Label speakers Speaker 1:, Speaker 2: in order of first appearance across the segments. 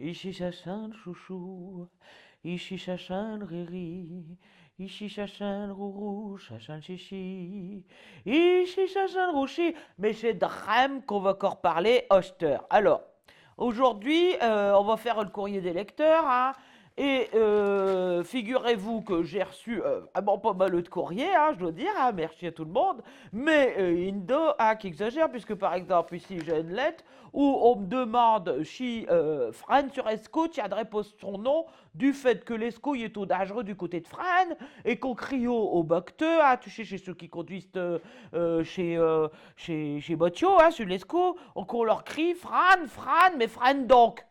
Speaker 1: Ici chacun chouchou, ici chacun riri, ici chacun rourou, chacun chichi, ici chacun rouchi. Mais c'est drame qu'on va encore parler, Oster. Alors, aujourd'hui, on va faire le courrier des lecteurs, hein, et figurez-vous que j'ai reçu vraiment pas mal de courriers, hein, je dois dire, hein, merci à tout le monde, mais Indo qui exagère, puisque par exemple ici j'ai une lettre où on me demande si Fran sur Esco tiendrait pas son nom du fait que l'Esco est trop dangereux du côté de Fran et qu'on crie au bacteux, hein, tu sais, chez ceux qui conduisent chez Botio, hein, sur l'Esco, qu'on leur crie Fran, Fran, mais Fran donc.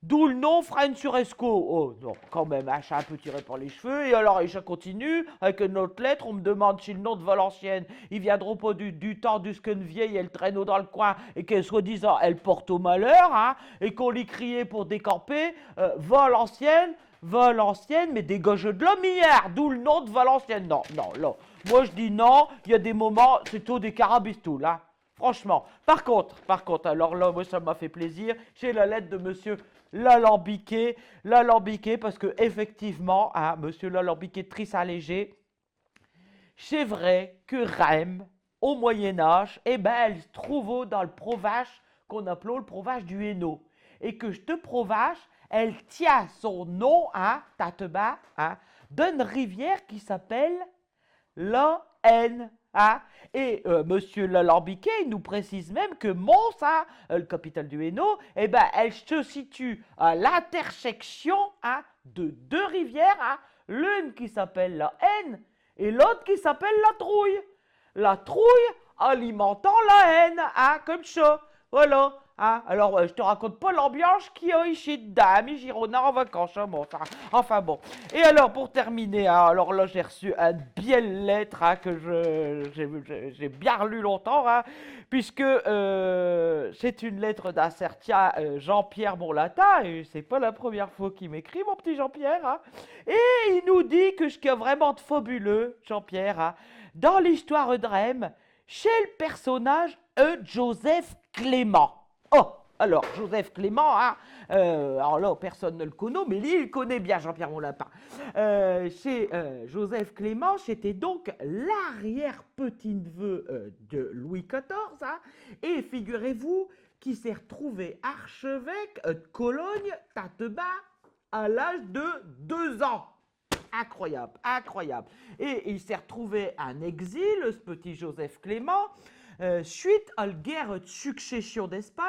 Speaker 1: D'où le nom Fran sur Esco. Oh non, quand même, hein, un peu tiré par les cheveux. Et alors, je continue avec une autre lettre. On me demande si le nom de Valenciennes, ils viendront pas du temps du qu'une vieille, elle traîne dans le coin et qu'elle, soi-disant, elle porte au malheur, hein, et qu'on l'y criait pour décamper. Valenciennes, Valenciennes, mais dégage de la lumière. D'où le nom de Valenciennes. Non, non, non. Moi, je dis non. Il y a des moments, c'est tout des carabistoules, hein. Franchement. Par contre, alors là, moi, ça m'a fait plaisir. J'ai la lettre de monsieur L'Alambiqué, parce que effectivement, hein, monsieur L'Alambiqué Trissaléger, c'est vrai que Rome, au Moyen-Âge, eh ben, elle se trouve dans le provage qu'on appelait le provage du Hainaut. Et que ce provage, elle tient son nom, hein, Tateba, hein, d'une rivière qui s'appelle la Haine. Hein? Et monsieur L'Alambiqué, il nous précise même que Mons, hein, le capital du Hainaut, eh ben, elle se situe à l'intersection, hein, de deux rivières, hein, l'une qui s'appelle la Haine et l'autre qui s'appelle la Trouille. La Trouille alimentant la haine, hein, comme ça. Voilà. Hein. Alors, je te raconte pas l'ambiance qu'il y a ici dedans, mes Girondins en vacances. Hein, bon, enfin bon. Et alors, pour terminer, hein, alors là, j'ai reçu une belle lettre, hein, que j'ai bien relu longtemps, hein, puisque c'est une lettre d'un certain Jean-Pierre Bourlata, et c'est pas la première fois qu'il m'écrit, mon petit Jean-Pierre. Hein. Et il nous dit que ce qui est vraiment de fabuleux, Jean-Pierre, hein, dans l'histoire de Rème, chez le personnage Joseph Clément. Oh, alors, Joseph Clément, hein, alors là, personne ne le connaît, mais lui, il connaît bien Jean-Pierre Monlapin. Chez Joseph Clément, c'était donc l'arrière-petit-neveu de Louis XIV, hein, et figurez-vous qu'il s'est retrouvé archevêque de Cologne-Tateba à l'âge de 2 ans. Incroyable, incroyable. Et il s'est retrouvé en exil, ce petit Joseph Clément, suite à la guerre de succession d'Espagne.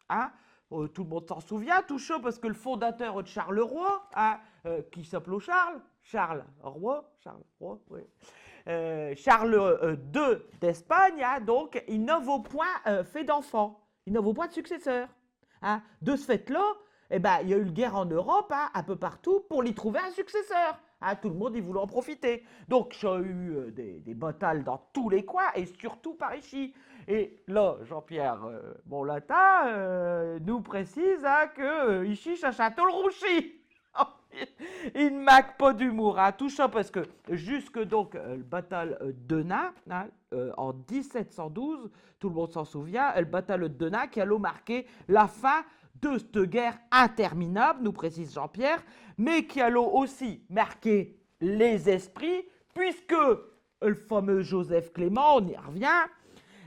Speaker 1: Hein, tout le monde s'en souvient, tout chaud, parce que le fondateur de Charleroi, hein, qui s'appelait Charles Roi, oui. Charles II d'Espagne, hein, donc, il n'a au point fait d'enfant, il n'a au point de successeur. Hein. De ce fait-là, eh ben, il y a eu une guerre en Europe, hein, un peu partout, pour lui trouver un successeur. Hein, tout le monde y voulait en profiter. Donc, il y a eu des batailles dans tous les coins, et surtout par ici. Et là, Jean-Pierre Bonlatin nous précise, hein, que ici, c'est Château-le-Rouchy. Il ne manque pas d'humour, hein, tout ça parce que jusque donc le bataille de Denain, hein, en 1712, tout le monde s'en souvient, le bataille de Denain qui allait marquer la fin de cette guerre interminable, nous précise Jean-Pierre, mais qui allait aussi marquer les esprits, puisque le fameux Joseph Clément, on y revient,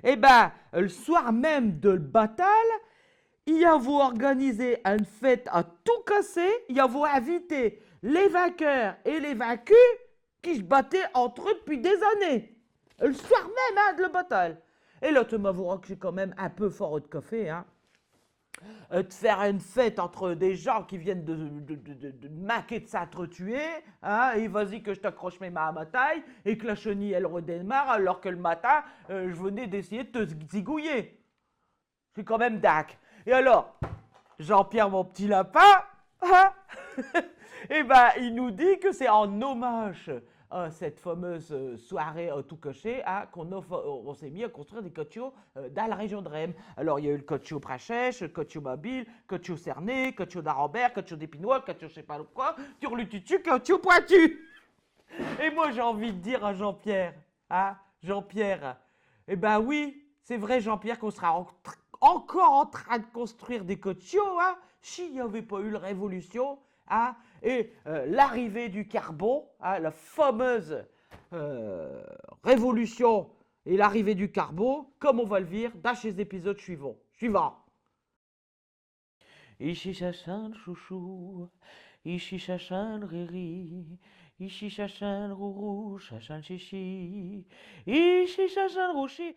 Speaker 1: eh ben, le soir même de la bataille, il a vous organisé une fête à tout casser, il a vous invité les vainqueurs et les vaincus qui se battaient entre eux depuis des années. Le soir même, hein, de la bataille. Et là, tu m'avoueras que j'ai quand même un peu fort de café, hein. De faire une fête entre des gens qui viennent de maquer de s'entretuer, hein, et vas-y que je t'accroche mes mains à ma taille, et que la chenille, elle redémarre, alors que le matin, je venais d'essayer de te zigouiller. C'est quand même dingue. Et alors, Jean-Pierre, mon petit lapin, hein, eh ben, il nous dit que c'est en hommage à cette fameuse soirée tout coché, hein, on s'est mis à construire des cochos dans la région de Rème. Alors, il y a eu le cocho Prachèche, le cocho Mobile, le cocho Cerné, le cocho d'Arambert, le cocho d'Épinois, le cocho je sais pas quoi, turlututu, le cocho pointu. Et moi, j'ai envie de dire à Jean-Pierre, hein, Jean-Pierre, eh ben oui, c'est vrai, Jean-Pierre, qu'on sera encore en train de construire des cochos, hein, s'il n'y avait pas eu la révolution, hein, et l'arrivée du carbone, hein, la fameuse révolution et l'arrivée du carbone, comme on va le dire dans les épisodes suivants. Ici chacun chouchou, ici chacun riri, ici chacun rourou, chacun chichi, ici chacun rouchi.